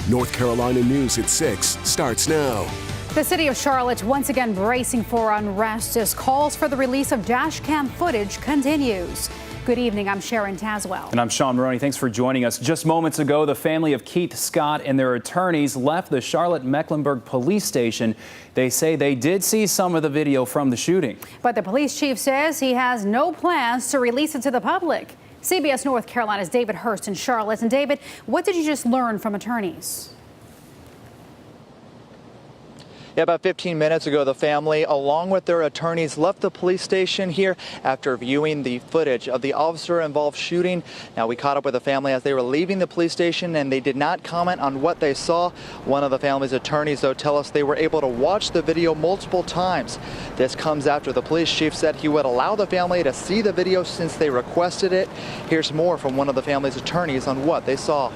North Carolina News at 6 starts now. The city of Charlotte once again bracing for unrest as calls for the release of dash cam footage continues. Good evening, I'm Sharon Tazwell. And I'm Sean Maroney. Thanks for joining us. Just moments ago, the family of Keith Scott and their attorneys left the Charlotte-Mecklenburg police station. They say they did see some of the video from the shooting. But the police chief says he has no plans to release it to the public. CBS North Carolina's David Hurst in Charlotte. And David, what did you just learn from attorneys? Yeah, about 15 minutes ago, the family, along with their attorneys, left the police station here after viewing the footage of the officer-involved shooting. Now, we caught up with the family as they were leaving the police station, and they did not comment on what they saw. One of the family's attorneys, though, tell us they were able to watch the video multiple times. This comes after the police chief said he would allow the family to see the video since they requested it. Here's more from one of the family's attorneys on what they saw.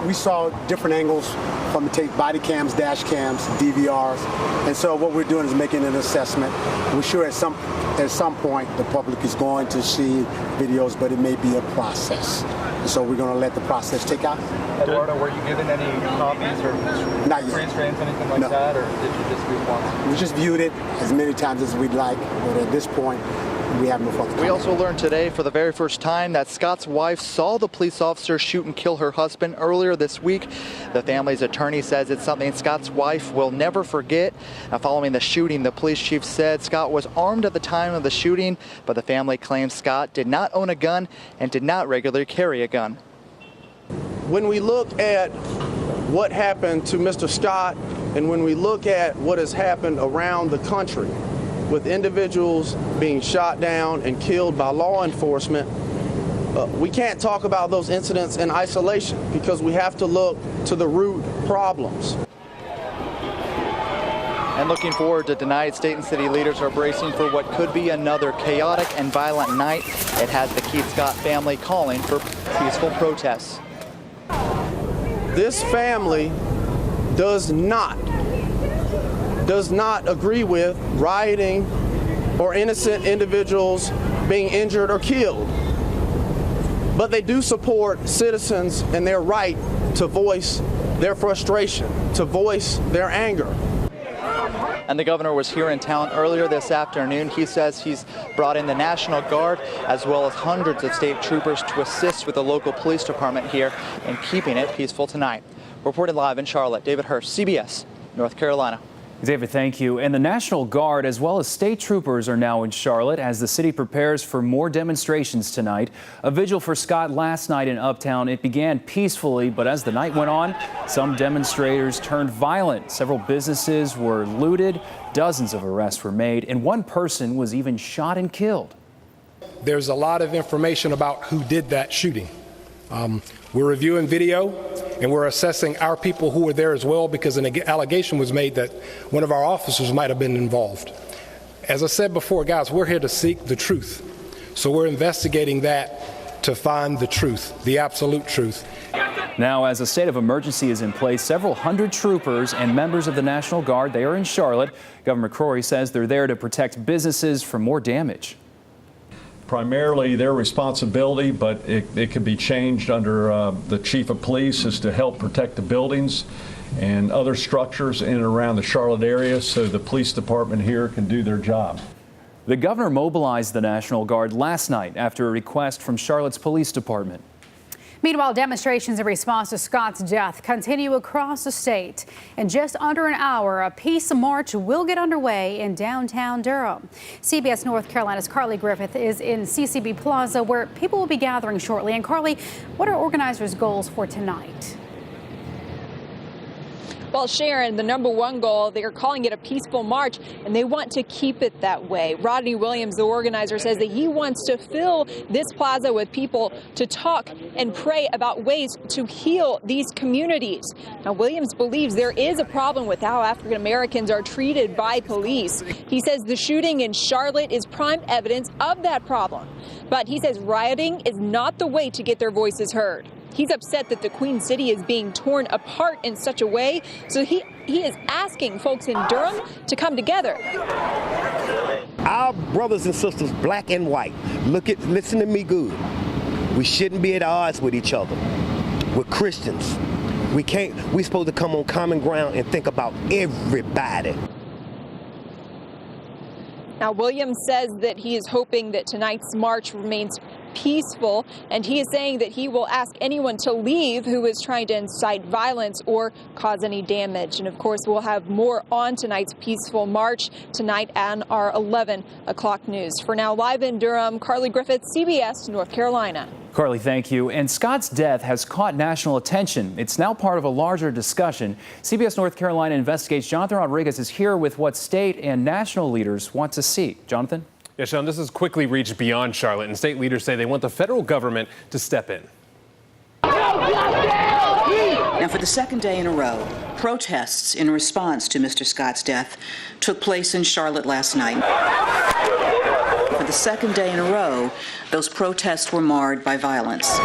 We saw different angles from the tape, body cams, dash cams, DVRs, and so what we're doing is making an assessment. We're sure at some point the public is going to see videos, but it may be a process. And so we're going to let the process take out. Eduardo, were you given any copies or screen screens, anything like that, or did you just view it once? We just viewed it as many times as we'd like, but at this point, we have no further. We also learned today for the very first time that Scott's wife saw the police officer shoot and kill her husband earlier this week. The family's attorney says it's something Scott's wife will never forget. Now, following the shooting, the police chief said Scott was armed at the time of the shooting, but the family claims Scott did not own a gun and did not regularly carry a gun. When we look at what happened to Mr. Scott and when we look at what has happened around the country, with individuals being shot down and killed by law enforcement, we can't talk about those incidents in isolation because we have to look to the root problems. And looking forward to tonight, state and city leaders are bracing for what could be another chaotic and violent night. It has the Keith Scott family calling for peaceful protests. This family does not agree with rioting or innocent individuals being injured or killed. But they do support citizens and their right to voice their frustration, to voice their anger. And the governor was here in town earlier this afternoon. He says he's brought in the National Guard as well as hundreds of state troopers to assist with the local police department here in keeping it peaceful tonight. Reported live in Charlotte, David Hurst, CBS, North Carolina. David, thank you. And the National Guard as well as state troopers are now in Charlotte as the city prepares for more demonstrations tonight. A vigil for Scott last night in Uptown. It began peacefully, but as the night went on, some demonstrators turned violent. Several businesses were looted, dozens of arrests were made, and one person was even shot and killed. There's a lot of information about who did that shooting. We're reviewing video and we're assessing our people who were there as well because an allegation was made that one of our officers might have been involved. As I said before, guys, we're here to seek the truth. So we're investigating that to find the truth, the absolute truth. Now, as a state of emergency is in place, several hundred troopers and members of the National Guard, they are in Charlotte. Governor McCrory says they're there to protect businesses from more damage. Primarily their responsibility, but it could be changed under the chief of police, is to help protect the buildings and other structures in and around the Charlotte area so the police department here can do their job. The governor mobilized the National Guard last night after a request from Charlotte's police department. Meanwhile, demonstrations in response to Scott's death continue across the state. In just under an hour, a peace march will get underway in downtown Durham. CBS North Carolina's Carly Griffith is in CCB Plaza, where people will be gathering shortly. And Carly, what are organizers' goals for tonight? Well, Sharon, the number one goal, they're calling it a peaceful march, and they want to keep it that way. Rodney Williams, the organizer, says that he wants to fill this plaza with people to talk and pray about ways to heal these communities. Now, Williams believes there is a problem with how African Americans are treated by police. He says the shooting in Charlotte is prime evidence of that problem. But he says rioting is not the way to get their voices heard. He's upset that the Queen City is being torn apart in such a way, so he is asking folks in Durham to come together. Our brothers and sisters, black and white, listen to me good. We shouldn't be at odds with each other. We're Christians. We're supposed to come on common ground and think about everybody. Now, Williams says that he is hoping that tonight's march remains peaceful, and he is saying that he will ask anyone to leave who is trying to incite violence or cause any damage. And of course, we'll have more on tonight's peaceful march tonight on our 11 o'clock news. For now, live in Durham, Carly Griffith, CBS, North Carolina. Carly, thank you. And Scott's death has caught national attention. It's now part of a larger discussion. CBS North Carolina Investigates Jonathan Rodriguez is here with what state and national leaders want to see. Jonathan? Yeah, Sean, this has quickly reached beyond Charlotte, and state leaders say they want the federal government to step in. Now, for the second day in a row, protests in response to Mr. Scott's death took place in Charlotte last night. For the second day in a row, those protests were marred by violence.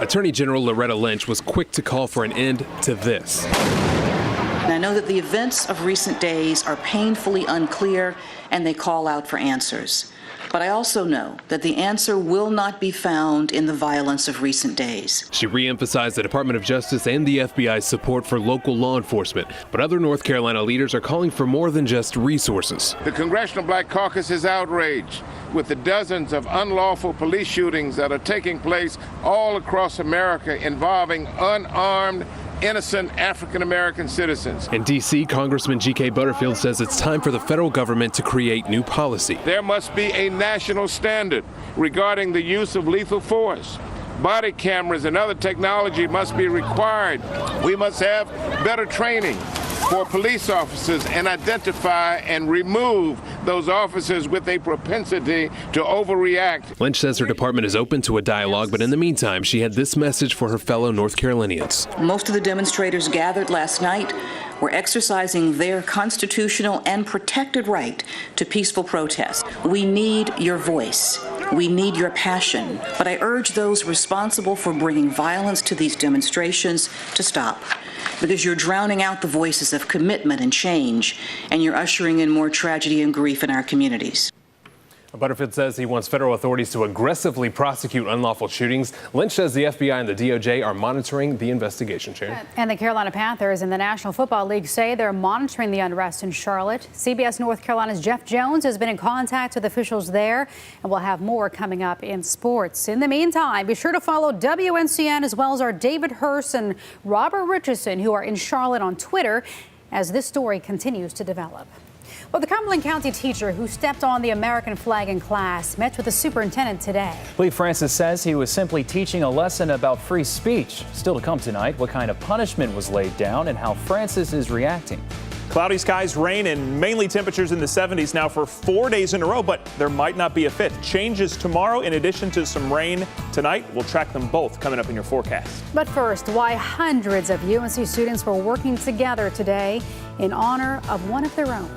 Attorney General Loretta Lynch was quick to call for an end to this. And I know that the events of recent days are painfully unclear, and they call out for answers. But I also know that the answer will not be found in the violence of recent days. She re-emphasized the Department of Justice and the FBI's support for local law enforcement. But other North Carolina leaders are calling for more than just resources. The Congressional Black Caucus is outraged with the dozens of unlawful police shootings that are taking place all across America involving unarmed, innocent African-American citizens. In D.C., Congressman G.K. Butterfield says it's time for the federal government to create new policy. There must be a national standard regarding the use of lethal force. Body cameras and other technology must be required. We must have better training for police officers and identify and remove those officers with a propensity to overreact. Lynch says her department is open to a dialogue, but in the meantime, she had this message for her fellow North Carolinians. Most of the demonstrators gathered last night were exercising their constitutional and protected right to peaceful protest. We need your voice. We need your passion. But I urge those responsible for bringing violence to these demonstrations to stop, because you're drowning out the voices of commitment and change, and you're ushering in more tragedy and grief in our communities. Butterfield says he wants federal authorities to aggressively prosecute unlawful shootings. Lynch says the FBI and the DOJ are monitoring the investigation. Sharon? And the Carolina Panthers in the National Football League say they're monitoring the unrest in Charlotte. CBS North Carolina's Jeff Jones has been in contact with officials there, and we'll have more coming up in sports. In the meantime, be sure to follow WNCN as well as our David Hurst and Robert Richardson, who are in Charlotte, on Twitter as this story continues to develop. Well, the Cumberland County teacher who stepped on the American flag in class met with the superintendent today. Lee Francis says he was simply teaching a lesson about free speech. Still to come tonight, what kind of punishment was laid down and how Francis is reacting. Cloudy skies, rain, and mainly temperatures in the 70s now for 4 days in a row, but there might not be a fifth. Changes tomorrow in addition to some rain tonight. We'll track them both coming up in your forecast. But first, why hundreds of UNC students were working together today in honor of one of their own.